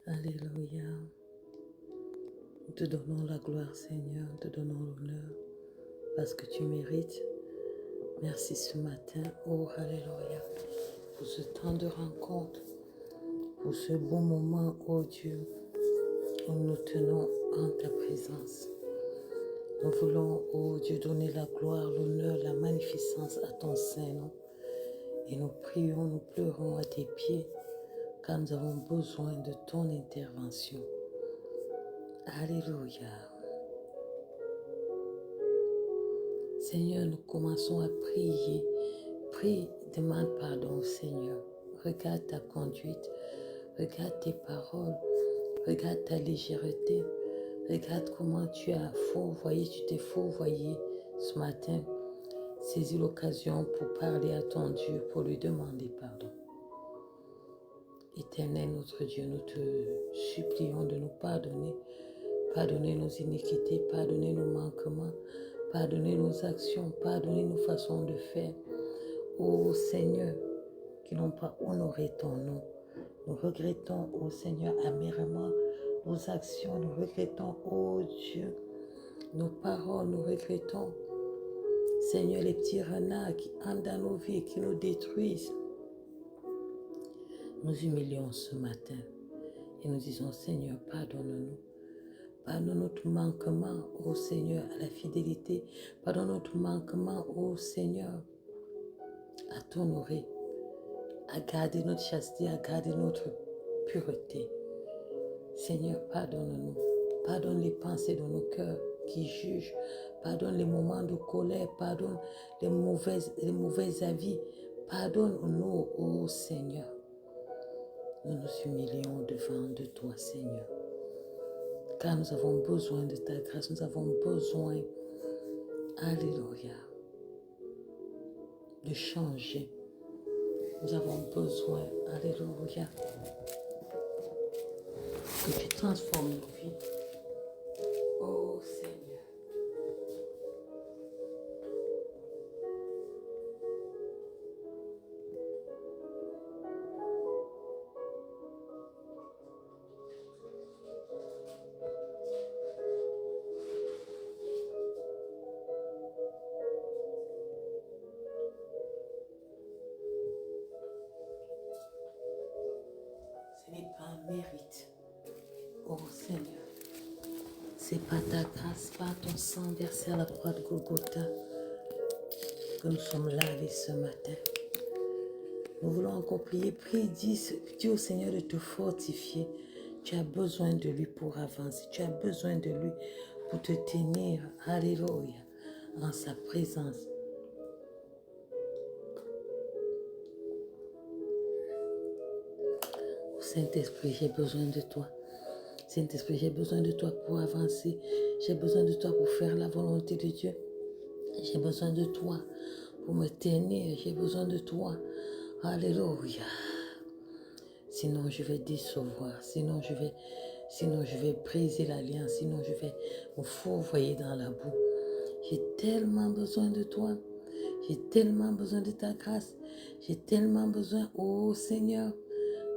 Alléluia. Nous te donnons la gloire, Seigneur, nous te donnons l'honneur parce que tu mérites. Merci ce matin, oh Alléluia, pour ce temps de rencontre, pour ce bon moment, oh Dieu, où nous tenons en ta présence. Nous voulons, oh Dieu, donner la gloire, l'honneur, la magnificence à ton Saint-Nom. Et nous prions, nous pleurons à tes pieds, car nous avons besoin de ton intervention. Alléluia. Seigneur, nous commençons à prier. Prie, demande pardon au Seigneur. Regarde ta conduite, regarde tes paroles, regarde ta légèreté. Regarde comment tu as fourvoyé, tu t'es fourvoyé ce matin. Saisis l'occasion pour parler à ton Dieu, pour lui demander pardon. Éternel notre Dieu, nous te supplions de nous pardonner. Pardonner nos iniquités, pardonner nos manquements, pardonner nos actions, pardonner nos façons de faire. Ô Seigneur, qui n'ont pas honoré ton nom. Nous regrettons, ô Seigneur, amèrement nos actions. Nous regrettons, ô Dieu, nos paroles. Nous regrettons, Seigneur, les petits renards qui entrent dans nos vies, qui nous détruisent. Nous humilions ce matin et nous disons, Seigneur, pardonne-nous. Pardonne notre manquement, ô Seigneur, à la fidélité. Pardonne notre manquement, ô Seigneur, à t'honorer, à garder notre chasteté, à garder notre pureté. Seigneur, pardonne-nous. Pardonne les pensées de nos cœurs qui jugent. Pardonne les moments de colère. Pardonne les mauvais avis. Pardonne-nous, ô Seigneur. Nous nous humilions devant de toi, Seigneur. Car nous avons besoin de ta grâce. Nous avons besoin, alléluia, de changer. Nous avons besoin, alléluia, que tu transformes nos vies. Oh Seigneur. Ce n'est pas un mérite, oh Seigneur. C'est par ta grâce, par ton sang versé à la croix de Golgotha que nous sommes lavés ce matin. Nous voulons encore prier. Prie, dis au Seigneur de te fortifier. Tu as besoin de lui pour avancer. Tu as besoin de lui pour te tenir, alléluia, en sa présence. Saint-Esprit, j'ai besoin de toi. Saint-Esprit, j'ai besoin de toi pour avancer. J'ai besoin de toi pour faire la volonté de Dieu. J'ai besoin de toi pour me tenir. J'ai besoin de toi. Alléluia. Sinon, je vais décevoir. Sinon, je vais briser l'alliance. Sinon, je vais me fourvoyer dans la boue. J'ai tellement besoin de toi. J'ai tellement besoin de ta grâce. J'ai tellement besoin, oh Seigneur,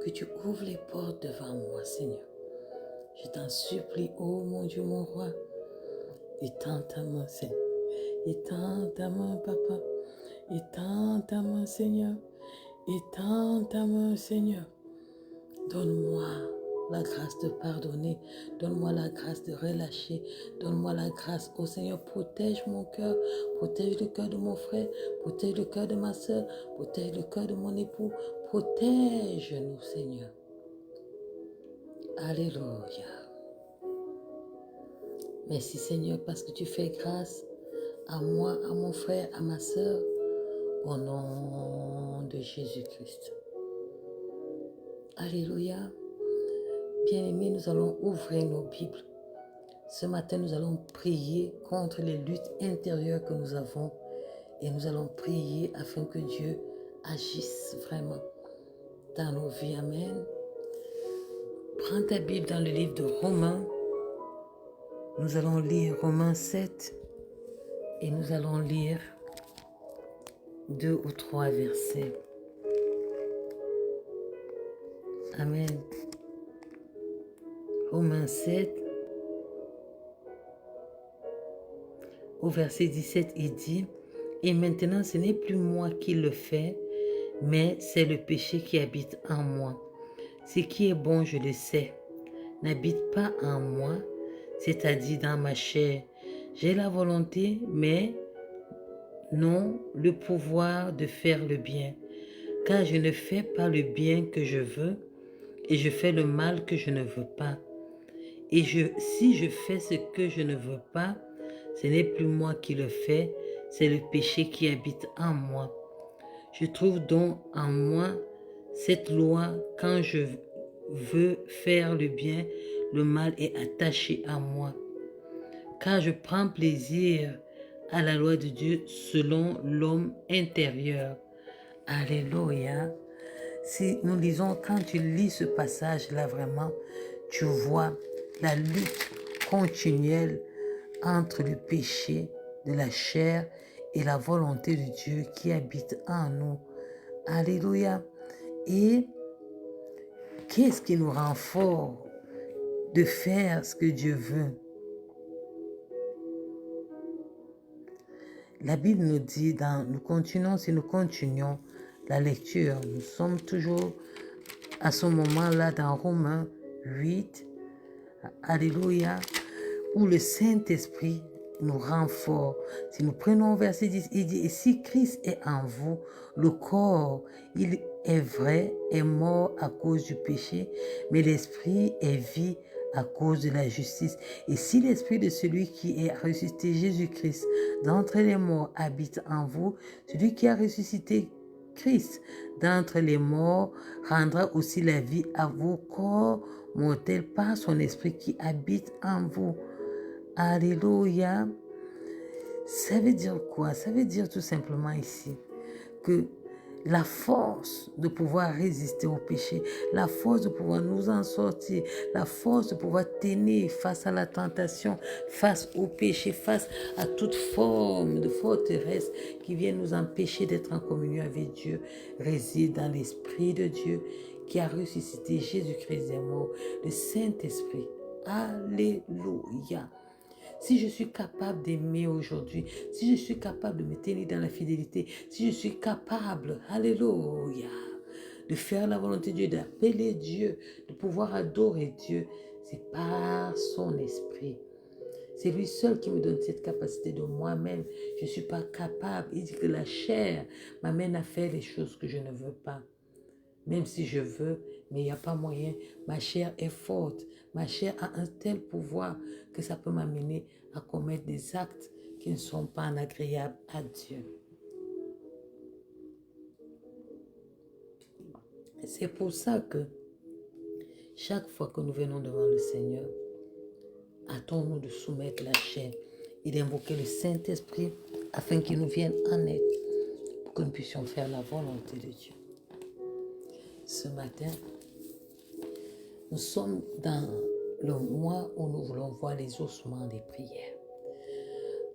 que tu ouvres les portes devant moi, Seigneur. Je t'en supplie, oh mon Dieu, mon roi. Étends ta main, Seigneur. Étends ta main, Papa. Étends ta main, Seigneur. Étends ta main, Seigneur. Donne-moi la grâce de pardonner. Donne-moi la grâce de relâcher. Donne-moi la grâce, oh Seigneur, protège mon cœur. Protège le cœur de mon frère. Protège le cœur de ma soeur. Protège le cœur de mon époux. Protège-nous, Seigneur. Alléluia. Merci, Seigneur, parce que tu fais grâce à moi, à mon frère, à ma soeur, au nom de Jésus-Christ. Alléluia. Bien-aimés, nous allons ouvrir nos Bibles. Ce matin, nous allons prier contre les luttes intérieures que nous avons et nous allons prier afin que Dieu agisse vraiment dans nos vies. Amen. Prends ta Bible dans le livre de Romains. Nous allons lire Romains 7 et nous allons lire 2 ou 3 versets. Amen. Romains 7, au verset 17, il dit, « Et maintenant, ce n'est plus moi qui le fais, mais c'est le péché qui habite en moi. Ce qui est bon, je le sais, n'habite pas en moi, c'est-à-dire dans ma chair. J'ai la volonté, mais non le pouvoir de faire le bien. Car je ne fais pas le bien que je veux, et je fais le mal que je ne veux pas. Et si je fais ce que je ne veux pas, ce n'est plus moi qui le fais, c'est le péché qui habite en moi. Je trouve donc en moi cette loi, quand je veux faire le bien, le mal est attaché à moi. Car je prends plaisir à la loi de Dieu selon l'homme intérieur. » Alléluia. Si nous lisons, quand tu lis ce passage-là vraiment, tu vois la lutte continuelle entre le péché de la chair et la volonté de Dieu qui habite en nous. Alléluia. Et qu'est-ce qui nous rend forts de faire ce que Dieu veut? La Bible nous dit, si nous continuons la lecture, nous sommes toujours à ce moment-là dans Romains 8, alléluia, où le Saint-Esprit nous rend forts. Si nous prenons verset 10, il dit, « Et si Christ est en vous, le corps, il est vrai, est mort à cause du péché, mais l'Esprit est vie à cause de la justice. Et si l'Esprit de celui qui est ressuscité, Jésus-Christ, d'entre les morts habite en vous, celui qui a ressuscité Christ d'entre les morts rendra aussi la vie à vos corps mortels par son Esprit qui habite en vous. » Alléluia. Ça veut dire quoi? Ça veut dire tout simplement ici que la force de pouvoir résister au péché, la force de pouvoir nous en sortir, la force de pouvoir tenir face à la tentation, face au péché, face à toute forme de forteresse qui vient nous empêcher d'être en communion avec Dieu, réside dans l'Esprit de Dieu qui a ressuscité Jésus-Christ des morts, le Saint-Esprit. Alléluia. Si je suis capable d'aimer aujourd'hui, si je suis capable de me tenir dans la fidélité, si je suis capable, alléluia, de faire la volonté de Dieu, d'appeler Dieu, de pouvoir adorer Dieu, c'est par son esprit. C'est lui seul qui me donne cette capacité de moi-même. Je ne suis pas capable. Il dit que la chair m'amène à faire les choses que je ne veux pas. Même si je veux, mais il n'y a pas moyen. Ma chair est forte. Ma chair a un tel pouvoir que ça peut m'amener à commettre des actes qui ne sont pas agréables à Dieu. C'est pour ça que chaque fois que nous venons devant le Seigneur, hâtons-nous de soumettre la chair et d'invoquer le Saint-Esprit afin qu'il nous vienne en aide pour que nous puissions faire la volonté de Dieu. Ce matin, nous sommes dans le mois où nous voulons voir les ossements des prières.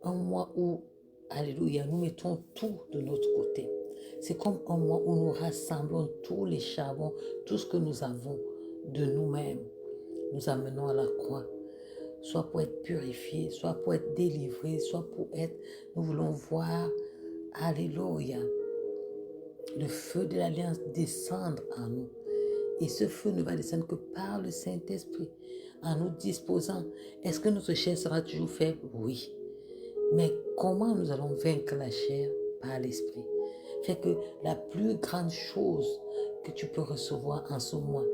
Un mois où, alléluia, nous mettons tout de notre côté. C'est comme un mois où nous rassemblons tous les charbons, tout ce que nous avons de nous-mêmes. Nous amenons à la croix, soit pour être purifiés, soit pour être délivrés, soit pour être, nous voulons voir, alléluia, le feu de l'alliance descendre en nous. Et ce feu ne va descendre que par le Saint-Esprit, en nous disposant. Est-ce que notre chair sera toujours faible? Oui. Mais comment nous allons vaincre la chair? Par l'Esprit. Fait que la plus grande chose que tu peux recevoir en ce mois,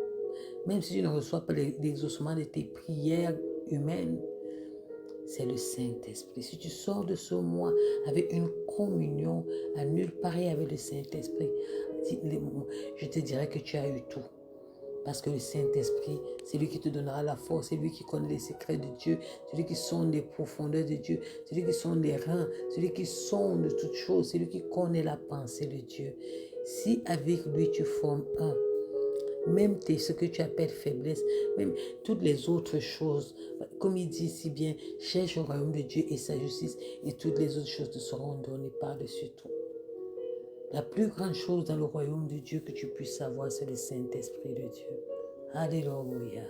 même si tu ne reçois pas l'exaucement de tes prières humaines, c'est le Saint-Esprit. Si tu sors de ce mois avec une communion à nul pareil avec le Saint-Esprit, je te dirais que tu as eu tout. Parce que le Saint-Esprit, c'est lui qui te donnera la force, c'est lui qui connaît les secrets de Dieu, c'est lui qui sonde les profondeurs de Dieu, c'est lui qui sonde les reins, c'est lui qui sonde toutes choses, c'est lui qui connaît la pensée de Dieu. Si avec lui tu formes un, même ce que tu appelles faiblesse, même toutes les autres choses, comme il dit si bien, cherche au royaume de Dieu et sa justice, et toutes les autres choses te seront données par-dessus tout. La plus grande chose dans le royaume de Dieu que tu puisses savoir, c'est le Saint-Esprit de Dieu. Alléluia.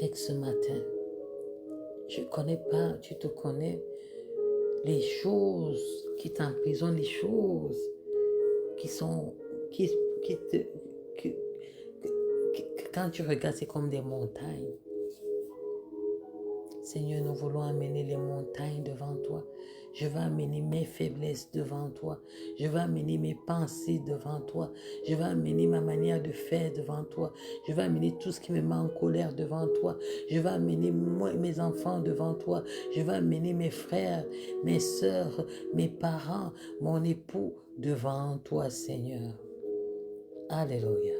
Fait que ce matin, je ne connais pas, tu te connais, les choses qui t'emprisonnent, les choses qui sont, qui te, que quand tu regardes, c'est comme des montagnes. Seigneur, nous voulons amener les montagnes devant toi. Je vais amener mes faiblesses devant toi. Je vais amener mes pensées devant toi. Je vais amener ma manière de faire devant toi. Je vais amener tout ce qui me met en colère devant toi. Je vais amener mes enfants devant toi. Je vais amener mes frères, mes sœurs, mes parents, mon époux devant toi, Seigneur. Alléluia.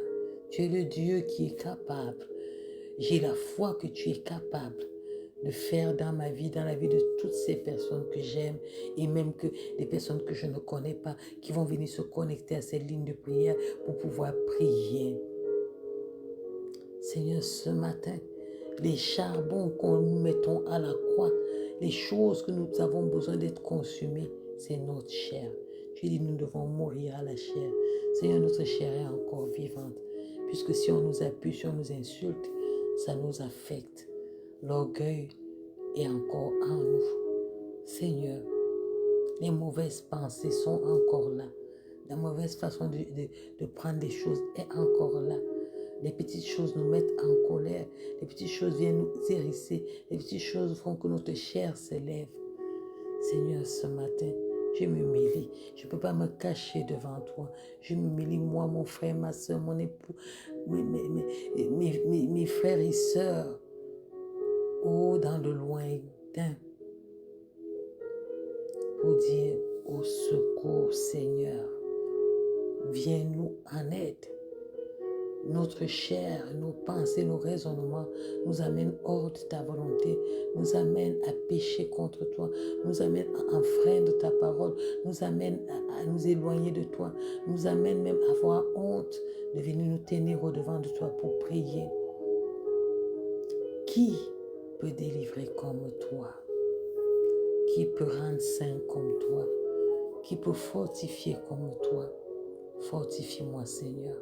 Tu es le Dieu qui est capable. J'ai la foi que tu es capable de faire dans ma vie, dans la vie de toutes ces personnes que j'aime et même que des personnes que je ne connais pas qui vont venir se connecter à cette ligne de prière pour pouvoir prier. Seigneur, ce matin, les charbons que nous mettons à la croix, les choses que nous avons besoin d'être consumées, c'est notre chair. Tu dis, nous devons mourir à la chair. Seigneur, notre chair est encore vivante, puisque si on nous appuie, si on nous insulte, ça nous affecte. L'orgueil est encore en nous. Seigneur, les mauvaises pensées sont encore là. La mauvaise façon de prendre des choses est encore là. Les petites choses nous mettent en colère. Les petites choses viennent nous hérisser. Les petites choses font que notre chair s'élève. Seigneur, ce matin, je m'humilie. Je ne peux pas me cacher devant toi. Je m'humilie, moi, mon frère, ma soeur, mon époux, mes frères et sœurs. Oh, dans le lointain, pour dire au secours, Seigneur, viens-nous en aide. Notre chair, nos pensées, nos raisonnements nous amènent hors de ta volonté, nous amènent à pécher contre toi, nous amènent à enfreindre ta parole, nous amènent à nous éloigner de toi, nous amènent même à avoir honte de venir nous tenir au-devant de toi pour prier. Qui peut délivrer comme toi? Qui peut rendre saint comme toi? Qui peut fortifier comme toi? Fortifie-moi, Seigneur.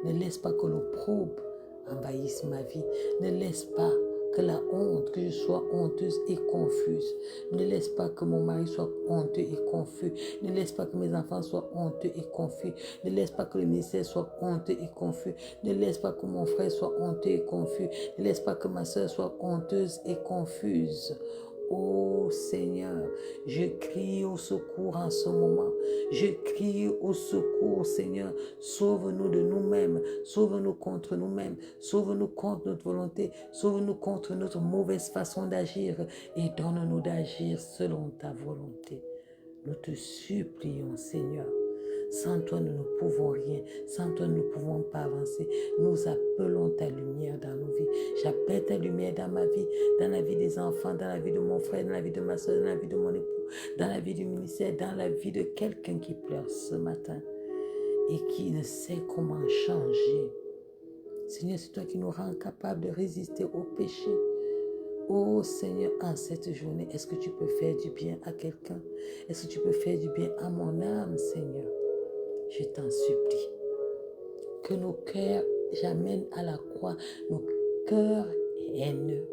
Ne laisse pas que l'opprobre envahisse ma vie. Ne laisse pas que la honte, que je sois honteuse et confuse. Ne laisse pas que mon mari soit honteux et confus. Ne laisse pas que mes enfants soient honteux et confus. Ne laisse pas que le ministère soit honteux et confus. Ne laisse pas que mon frère soit honteux et confus. Ne laisse pas que ma soeur soit honteuse et confuse. Oh Seigneur, je crie au secours en ce moment. Je crie au secours, Seigneur. Sauve-nous de nous-mêmes. Sauve-nous contre nous-mêmes. Sauve-nous contre notre volonté. Sauve-nous contre notre mauvaise façon d'agir. Et donne-nous d'agir selon ta volonté. Nous te supplions, Seigneur. Sans toi, nous ne pouvons rien. Sans toi, nous ne pouvons pas avancer. Nous appelons ta lumière dans nos vies. J'appelle ta lumière dans ma vie, dans la vie des enfants, dans la vie de mon frère, dans la vie de ma soeur, dans la vie de mon époux, dans la vie du ministère, dans la vie de quelqu'un qui pleure ce matin et qui ne sait comment changer. Seigneur, c'est toi qui nous rends capables de résister au péché. Oh Seigneur, en cette journée, est-ce que tu peux faire du bien à quelqu'un? Est-ce que tu peux faire du bien à mon âme, Seigneur? Je t'en supplie. Que nos cœurs, j'amène à la croix, nos cœurs haineux,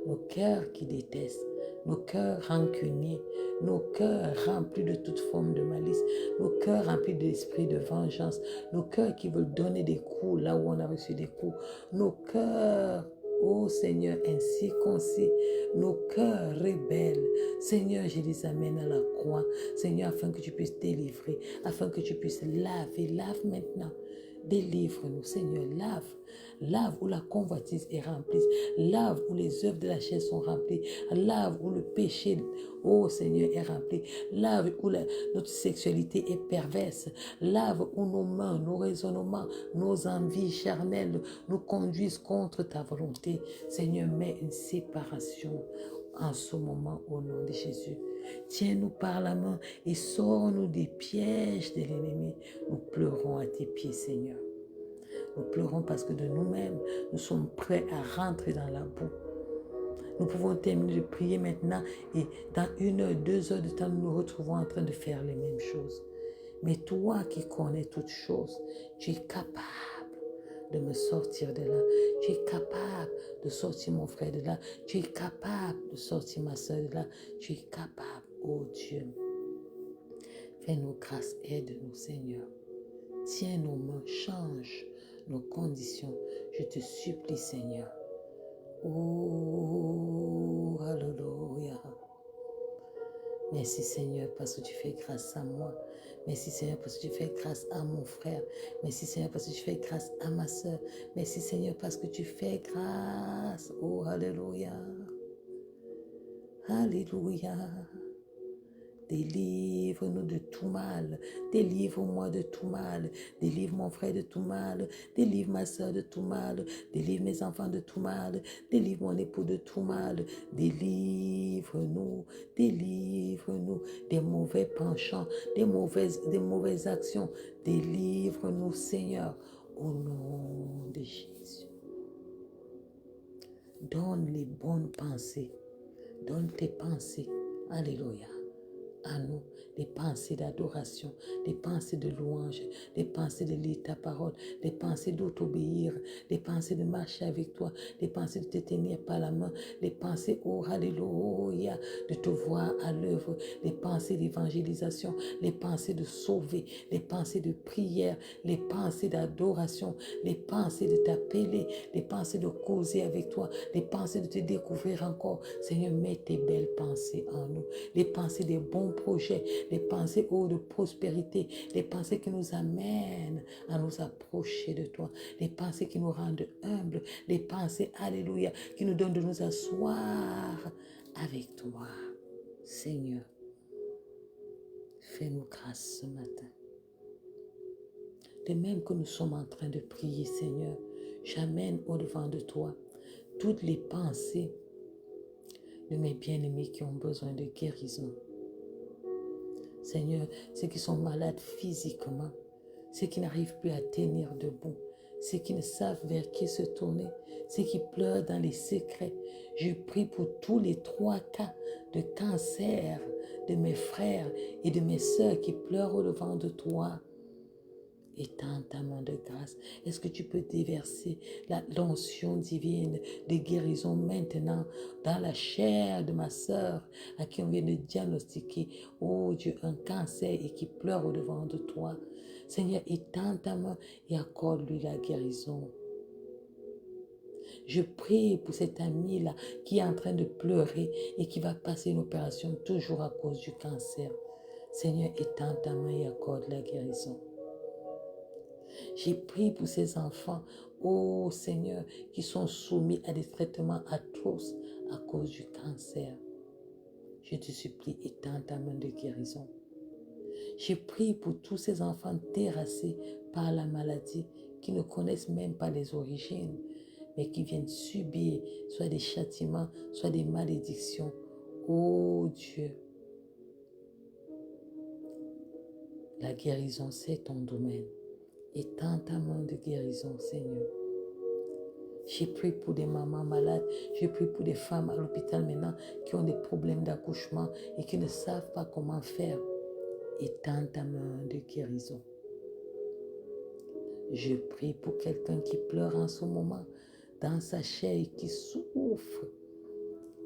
nos cœurs qui détestent, nos cœurs rancuniers, nos cœurs remplis de toute forme de malice, nos cœurs remplis d'esprit de vengeance, nos cœurs qui veulent donner des coups là où on a reçu des coups, nos cœurs, oh Seigneur, incirconcis, nos cœurs rebelles. Seigneur, je les amène à la croix. Seigneur, afin que tu puisses délivrer, afin que tu puisses laver. Lave maintenant. Délivre-nous, Seigneur. Lave. Lave où la convoitise est remplie. Lave où les œuvres de la chair sont remplies. Lave où le péché, oh Seigneur, est rempli. Lave où notre sexualité est perverse. Lave où nos mains, nos raisonnements, nos envies charnelles nous conduisent contre ta volonté. Seigneur, mets une séparation en ce moment au nom de Jésus. Tiens-nous par la main et sors-nous des pièges de l'ennemi. Nous pleurons à tes pieds, Seigneur. Nous pleurons parce que de nous-mêmes, nous sommes prêts à rentrer dans la boue. Nous pouvons terminer de prier maintenant et dans 1 heure, 2 heures de temps, nous nous retrouvons en train de faire les mêmes choses. Mais toi qui connais toutes choses, tu es capable de me sortir de là. Tu es capable de sortir mon frère de là. Tu es capable de sortir ma soeur de là. Tu es capable, oh Dieu. Fais-nous grâce, aide-nous, Seigneur. Tiens nos mains, change nos conditions. Je te supplie, Seigneur. Oh, alléluia. Merci, Seigneur, parce que tu fais grâce à moi. Merci, Seigneur, parce que tu fais grâce à mon frère. Merci, Seigneur, parce que tu fais grâce à ma soeur. Merci, Seigneur, parce que tu fais grâce. Oh, alléluia. Alléluia. Délivre-nous de tout mal. Délivre-moi de tout mal. Délivre mon frère de tout mal. Délivre ma soeur de tout mal. Délivre mes enfants de tout mal. Délivre mon époux de tout mal. Délivre-nous. Délivre-nous des mauvais penchants, des mauvaises actions. Délivre-nous, Seigneur, au nom de Jésus. Donne les bonnes pensées. Donne tes pensées. Alléluia. À nous, des pensées d'adoration, des pensées de louange, des pensées de lire ta parole, des pensées d'obéir, des pensées de marcher avec toi, des pensées de te tenir par la main, des pensées, oh alléluia, de te voir à l'œuvre, les pensées d'évangélisation, les pensées de sauver, les pensées de prière, les pensées d'adoration, les pensées de t'appeler, les pensées de causer avec toi, les pensées de te découvrir encore. Seigneur, mets tes belles pensées en nous, les pensées des bons projets, les pensées de prospérité, les pensées qui nous amènent à nous approcher de toi, les pensées qui nous rendent humbles, les pensées, alléluia, qui nous donnent de nous asseoir avec toi. Seigneur, fais-nous grâce ce matin. De même que nous sommes en train de prier, Seigneur, j'amène au-devant de toi toutes les pensées de mes bien-aimés qui ont besoin de guérison. Seigneur, ceux qui sont malades physiquement, ceux qui n'arrivent plus à tenir debout, ceux qui ne savent vers qui se tourner, ceux qui pleurent dans les secrets. Je prie pour tous les 3 cas de cancer de mes frères et de mes sœurs qui pleurent au-devant de toi. Étends ta main de grâce. Est-ce que tu peux déverser l'onction divine de guérison maintenant dans la chair de ma sœur à qui on vient de diagnostiquer, oh Dieu, un cancer et qui pleure au-devant de toi. Seigneur, étends ta main et accorde-lui la guérison. Je prie pour cet ami-là qui est en train de pleurer et qui va passer une opération toujours à cause du cancer. Seigneur, étends ta main et accorde la guérison. J'ai prié pour ces enfants, oh Seigneur, qui sont soumis à des traitements atroces à cause du cancer. Je te supplie, étends ta main de guérison. J'ai prié pour tous ces enfants terrassés par la maladie, qui ne connaissent même pas les origines, mais qui viennent subir soit des châtiments, soit des malédictions. Oh Dieu, la guérison, c'est ton domaine. Étends ta main de guérison, Seigneur. J'ai prié pour des mamans malades. J'ai prié pour des femmes à l'hôpital maintenant qui ont des problèmes d'accouchement et qui ne savent pas comment faire. Étends ta main de guérison. Je prie pour quelqu'un qui pleure en ce moment dans sa chair et qui souffre,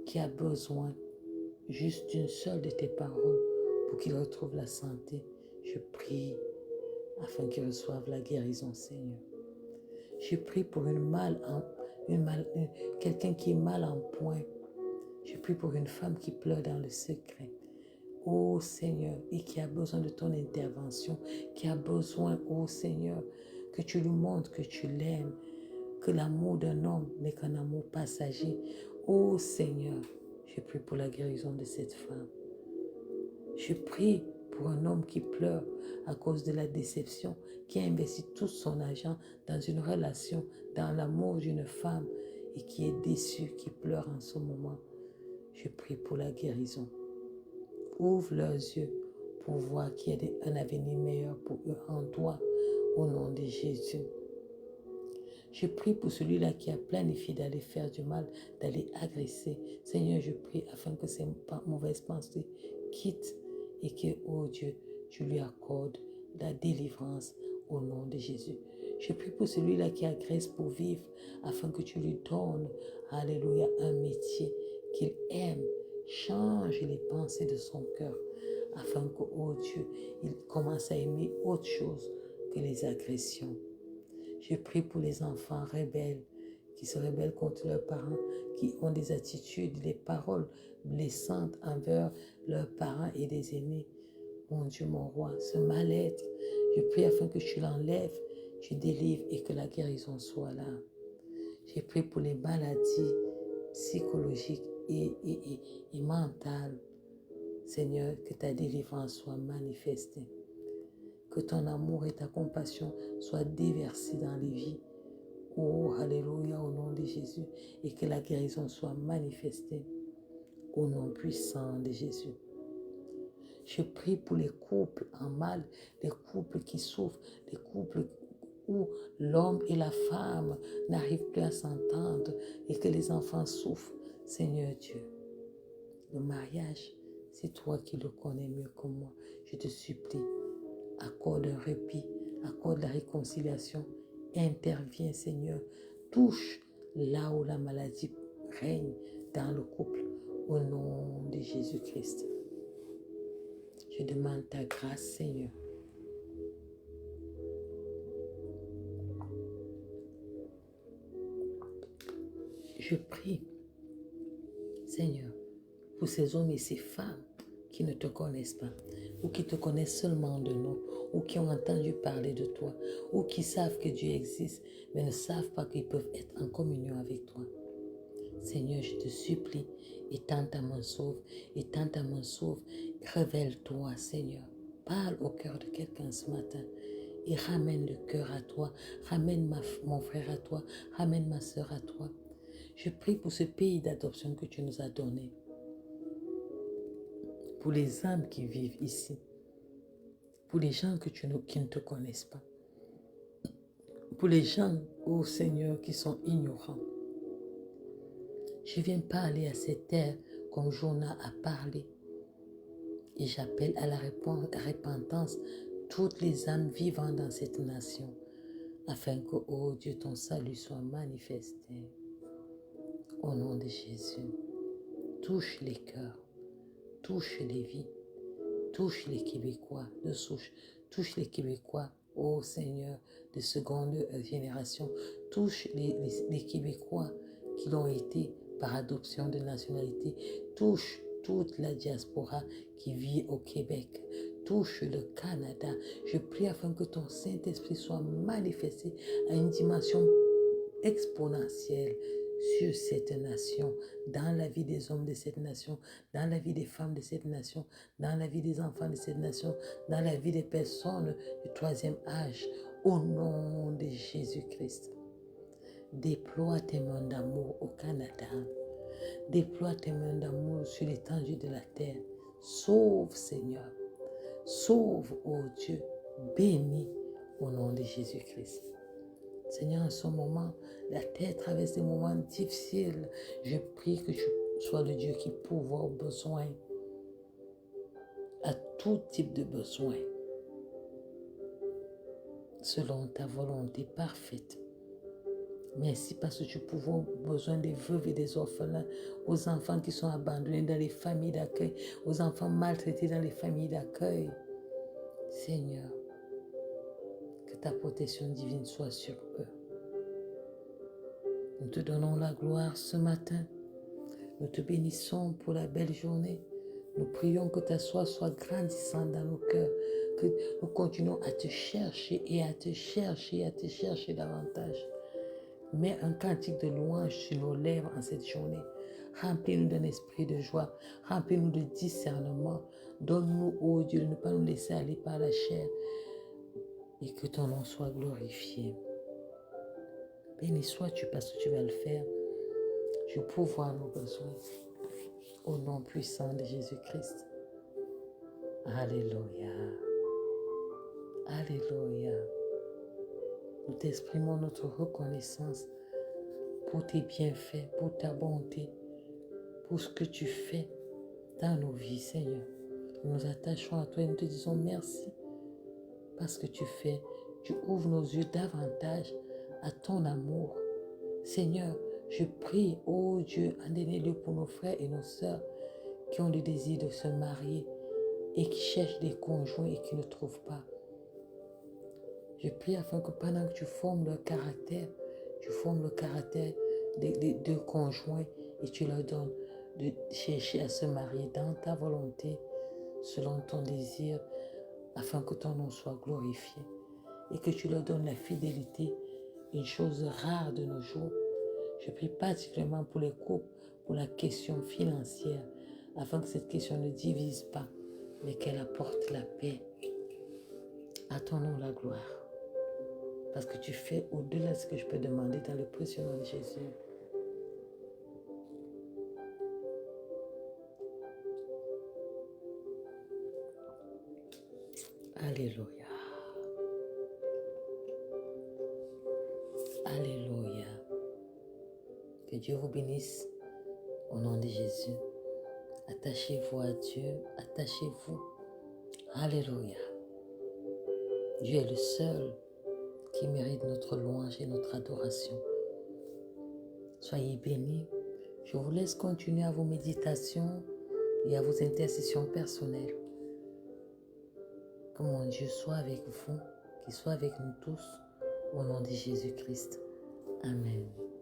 qui a besoin juste d'une seule de tes paroles pour qu'il retrouve la santé. Je prie afin qu'il reçoive la guérison, Seigneur. Je prie pour quelqu'un qui est mal en point. Je prie pour une femme qui pleure dans le secret. Oh Seigneur, et qui a besoin de ton intervention, qui a besoin, oh Seigneur, que tu lui montres que tu l'aimes, que l'amour d'un homme n'est qu'un amour passager. Oh Seigneur, je prie pour la guérison de cette femme. Je prie pour un homme qui pleure à cause de la déception, qui a investi tout son argent dans une relation, dans l'amour d'une femme et qui est déçu, qui pleure en ce moment. Je prie pour la guérison. Ouvre leurs yeux pour voir qu'il y a un avenir meilleur pour eux en toi, au nom de Jésus. Je prie pour celui-là qui a planifié d'aller faire du mal, d'aller agresser. Seigneur, je prie afin que ces mauvaises pensées quittent et que, oh Dieu, tu lui accordes la délivrance au nom de Jésus. Je prie pour celui-là qui agresse pour vivre, afin que tu lui donnes, alléluia, un métier qu'il aime. Change les pensées de son cœur, afin que, oh Dieu, il commence à aimer autre chose que les agressions. Je prie pour les enfants rebelles, qui se rebellent contre leurs parents, qui ont des attitudes, des paroles blessantes envers leurs parents et des aînés. Mon Dieu, mon roi, ce mal-être, je prie afin que tu l'enlèves, tu délivres et que la guérison soit là. Je prie pour les maladies psychologiques et mentales. Seigneur, que ta délivrance soit manifestée. Que ton amour et ta compassion soient déversés dans les vies. Oh, alléluia, au nom de Jésus. Et que la guérison soit manifestée au nom puissant de Jésus. Je prie pour les couples en mal, les couples qui souffrent, les couples où l'homme et la femme n'arrivent plus à s'entendre et que les enfants souffrent. Seigneur Dieu, le mariage, c'est toi qui le connais mieux que moi. Je te supplie, accorde un répit, accorde la réconciliation, interviens Seigneur, touche là où la maladie règne dans le couple, au nom de Jésus-Christ. Je demande ta grâce Seigneur. Je prie, Seigneur, pour ces hommes et ces femmes qui ne te connaissent pas, ou qui te connaissent seulement de nom, ou qui ont entendu parler de toi, ou qui savent que Dieu existe, mais ne savent pas qu'ils peuvent être en communion avec toi. Seigneur, je te supplie, étends ta main sauve, étends ta main sauve, révèle-toi, Seigneur. Parle au cœur de quelqu'un ce matin et ramène le cœur à toi, ramène mon frère à toi, ramène ma soeur à toi. Je prie pour ce pays d'adoption que tu nous as donné, pour les âmes qui vivent ici, pour les gens qui ne te connaissent pas, pour les gens, ô Seigneur, qui sont ignorants. Je viens parler à cette terre comme Jonas a parlé. Et j'appelle à la repentance toutes les âmes vivant dans cette nation, afin que, oh Dieu, ton salut soit manifesté. Au nom de Jésus, touche les cœurs, touche les vies, touche les Québécois de souche, touche les Québécois, ô Seigneur, de seconde génération, touche les Québécois qui l'ont été par adoption de nationalité, touche toute la diaspora qui vit au Québec, touche le Canada. Je prie afin que ton Saint-Esprit soit manifesté à une dimension exponentielle sur cette nation, dans la vie des hommes de cette nation, dans la vie des femmes de cette nation, dans la vie des enfants de cette nation, dans la vie des personnes du troisième âge, au nom de Jésus-Christ. Déploie tes mains d'amour au Canada. Déploie tes mains d'amour sur l'étendue de la terre. Sauve, Seigneur. Sauve, ô Dieu. Bénis au nom de Jésus-Christ. Seigneur, en ce moment, la terre traverse des moments difficiles. Je prie que tu sois le Dieu qui pourvoit aux besoins, à tout type de besoin, selon ta volonté parfaite. Merci parce que tu pourvois aux besoins des veuves et des orphelins, aux enfants qui sont abandonnés dans les familles d'accueil, aux enfants maltraités dans les familles d'accueil. Seigneur, que ta protection divine soit sur eux. Nous te donnons la gloire ce matin. Nous te bénissons pour la belle journée. Nous prions que ta soie soit grandissante dans nos cœurs, que nous continuons à te chercher et à te chercher et à te chercher davantage. Mets un cantique de louange sur nos lèvres en cette journée. Remplis-nous d'un esprit de joie. Remplis-nous de discernement. Donne-nous, ô Dieu, de ne pas nous laisser aller par la chair et que ton nom soit glorifié. Béni sois-tu parce que tu vas le faire. Tu pourvois nos besoins. Au nom puissant de Jésus-Christ. Alléluia. Alléluia. Nous t'exprimons notre reconnaissance pour tes bienfaits, pour ta bonté, pour ce que tu fais dans nos vies, Seigneur. Nous nous attachons à toi et nous te disons merci parce que tu fais tu ouvres nos yeux davantage à ton amour. Seigneur, je prie, ô Dieu, en dernier lieu pour nos frères et nos sœurs qui ont le désir de se marier et qui cherchent des conjoints et qui ne trouvent pas. Je prie afin que pendant que tu formes leur caractère, tu formes le caractère des deux conjoints et tu leur donnes de chercher à se marier dans ta volonté, selon ton désir, afin que ton nom soit glorifié et que tu leur donnes la fidélité, une chose rare de nos jours. Je prie particulièrement pour les couples, pour la question financière, afin que cette question ne divise pas, mais qu'elle apporte la paix. À ton nom la gloire. Parce que tu fais au-delà de ce que je peux demander dans le précieux nom de Jésus. Alléluia. Alléluia. Que Dieu vous bénisse au nom de Jésus. Attachez-vous à Dieu. Attachez-vous. Alléluia. Dieu est le seul qui mérite notre louange et notre adoration. Soyez bénis. Je vous laisse continuer à vos méditations et à vos intercessions personnelles. Que mon Dieu soit avec vous, qu'il soit avec nous tous, au nom de Jésus-Christ. Amen.